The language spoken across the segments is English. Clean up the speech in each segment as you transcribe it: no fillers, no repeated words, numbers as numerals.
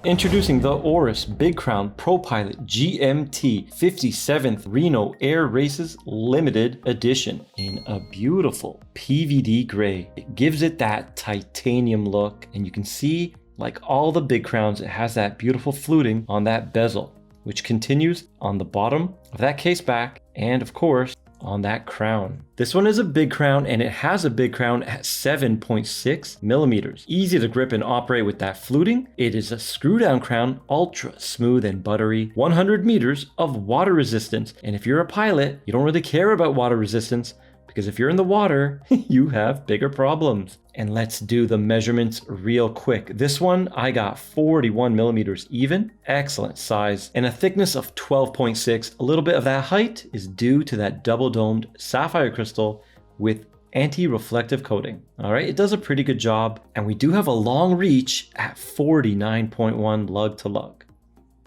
Introducing the ORIS Big Crown Pro Pilot GMT 57th RENO Air Races Limited Edition in a beautiful PVD gray. It gives it that titanium look, and you can see, like all the Big Crowns, it has that beautiful fluting on that bezel, which continues on the bottom of that case back and of course on that crown. This one is a Big Crown, and it has a Big Crown at 7.6 millimeters. Easy to grip and operate with that fluting. It is a screw down crown, ultra smooth and buttery, 100 meters of water resistance. And if you're a pilot, you don't really care about water resistance, because if you're in the water, you have bigger problems. And let's do the measurements real quick. This one, I got 41 millimeters even, excellent size, and a thickness of 12.6. A little bit of that height is due to that double domed sapphire crystal with anti-reflective coating. All right, it does a pretty good job. And we do have a long reach at 49.1 lug to lug.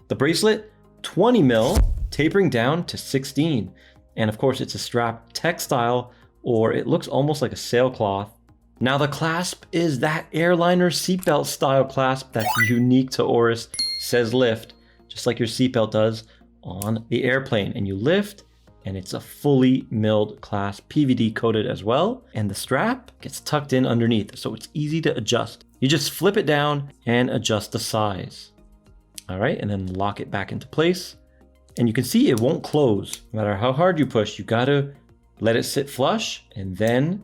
The bracelet, 20 mil, tapering down to 16. And of course, it's a strap textile, or it looks almost like a sailcloth. Now the clasp is that airliner seatbelt style clasp that's unique to ORIS. Says lift, just like your seatbelt does on the airplane. And you lift, and it's a fully milled clasp, PVD coated as well. And the strap gets tucked in underneath, so it's easy to adjust. You just flip it down and adjust the size. All right, and then lock it back into place. And you can see it won't close. No matter how hard you push, you gotta let it sit flush and then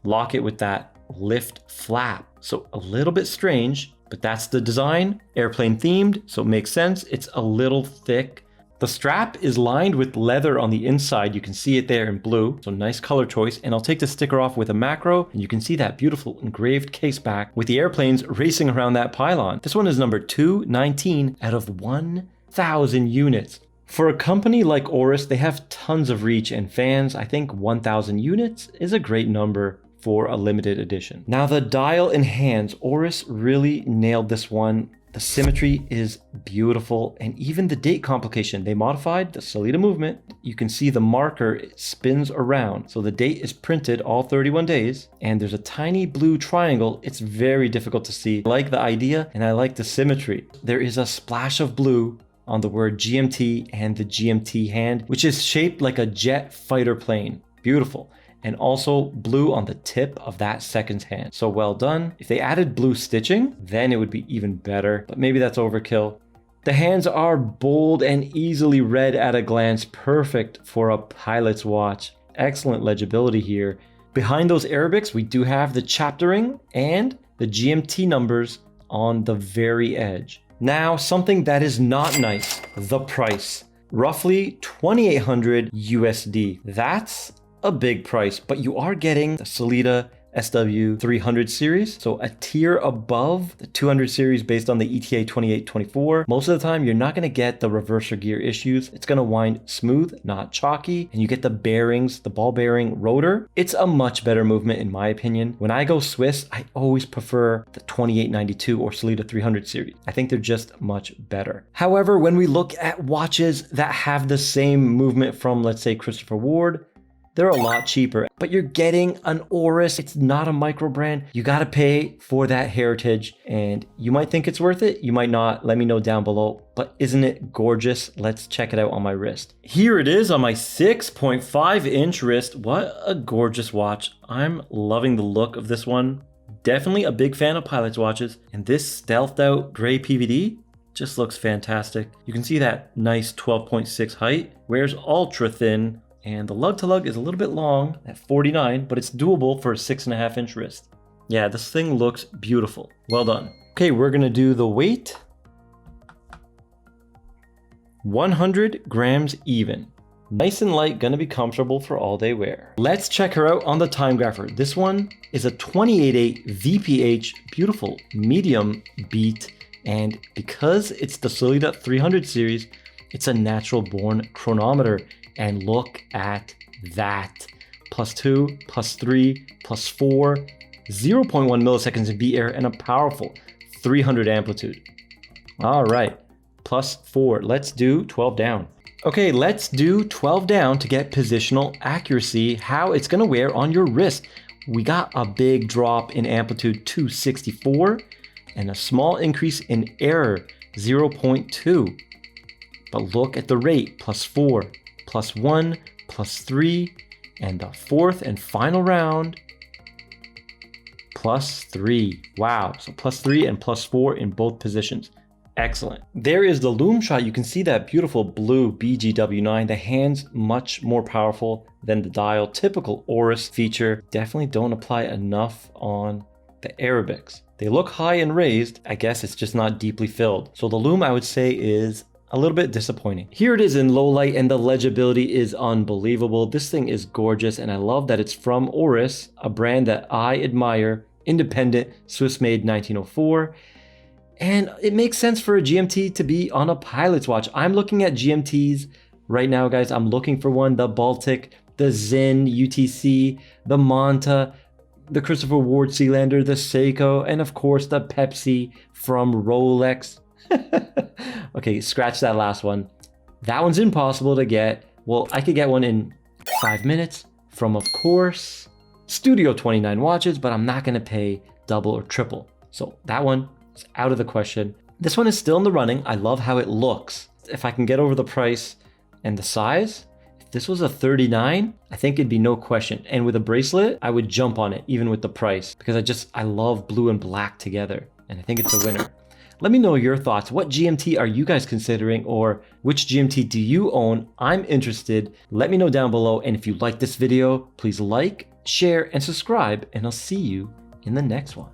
lock it with that lift flap. So a little bit strange, but that's the design. Airplane themed, so it makes sense. It's a little thick. The strap is lined with leather on the inside. You can see it there in blue, so nice color choice. And I'll take the sticker off with a macro, and you can see that beautiful engraved case back with the airplanes racing around that pylon. This one is number 219 out of 1,000 units. For a company like ORIS, they have tons of reach and fans. I think 1,000 units is a great number for a limited edition. Now the dial and hands, ORIS really nailed this one. The symmetry is beautiful, and even the date complication, they modified the Sellita movement. You can see the marker, it spins around. So the date is printed all 31 days, and there's a tiny blue triangle. It's very difficult to see. I like the idea, and I like the symmetry. There is a splash of blue on the word GMT and the GMT hand, which is shaped like a jet fighter plane. Beautiful. And also blue on the tip of that second hand. So well done. If they added blue stitching, then it would be even better, but maybe that's overkill. The hands are bold and easily read at a glance, perfect for a pilot's watch. Excellent legibility here. Behind those Arabics, we do have the chaptering and the GMT numbers on the very edge. Now, something that is not nice, the price. Roughly 2,800 USD. That's a big price, but you are getting the Sellita SW300 series, so a tier above the 200 series based on the ETA 2824. Most of the time, you're not going to get the reverser gear issues. It's going to wind smooth, not chalky, and you get the bearings, the ball bearing rotor. It's a much better movement in my opinion. When I go Swiss, I always prefer the 2892 or Sellita 300 series. I think they're just much better. However, when we look at watches that have the same movement from, let's say, Christopher Ward, they're a lot cheaper, but you're getting an ORIS. It's not a micro brand. You got to pay for that heritage, and you might think it's worth it. You might not. Let me know down below. But isn't it gorgeous? Let's check it out on my wrist. Here it is on my 6.5 inch wrist. What a gorgeous watch. I'm loving the look of this one. Definitely a big fan of pilot's watches. And this stealthed out gray PVD just looks fantastic. You can see that nice 12.6 height. Wears ultra thin. And the lug to lug is a little bit long at 49, but it's doable for a 6.5 inch wrist. Yeah, this thing looks beautiful. Well done. Okay, we're gonna do the weight. 100 grams even. Nice and light, gonna be comfortable for all day wear. Let's check her out on the Timegrapher. This one is a 28.8 VPH, beautiful medium beat. And because it's the Sellita 300 series, it's a natural born chronometer. And look at that. +2, +3, +4, 0.1 milliseconds in beat air, and a powerful 300 amplitude. All right, +4. Let's do 12 down. Okay, let's do 12 down to get positional accuracy, how it's gonna wear on your wrist. We got a big drop in amplitude to 64, and a small increase in error, 0.2. But look at the rate, +4, +1, +3, and the fourth and final round, +3. Wow, so +3 and +4 in both positions. Excellent. There is the Lume shot. You can see that beautiful blue BGW9. The hand's much more powerful than the dial. Typical ORIS feature. Definitely don't apply enough on the Arabics. They look high and raised. I guess it's just not deeply filled. So the Lume, I would say, is a little bit disappointing. Here it is in low light, and the legibility is unbelievable. This thing is gorgeous, and I love that it's from ORIS, a brand that I admire, independent, Swiss-made 1904. And it makes sense for a GMT to be on a pilot's watch. I'm looking at GMTs right now, guys. I'm looking for one, the Baltic, the Zen UTC, the Manta, the Christopher Ward Sealander, the Seiko, and of course the Pepsi from Rolex. Okay, scratch that last one. That one's impossible to get. Well, I could get one in 5 minutes from, of course, Studio 29 watches, but I'm not gonna pay double or triple. So that one, it's out of the question. This one is still in the running. I love how it looks. If I can get over the price and the size, if this was a 39, I think it'd be no question. And with a bracelet, I would jump on it, even with the price, because I love blue and black together. And I think it's a winner. Let me know your thoughts. What GMT are you guys considering, or which GMT do you own? I'm interested. Let me know down below. And if you like this video, please like, share, and subscribe, and I'll see you in the next one.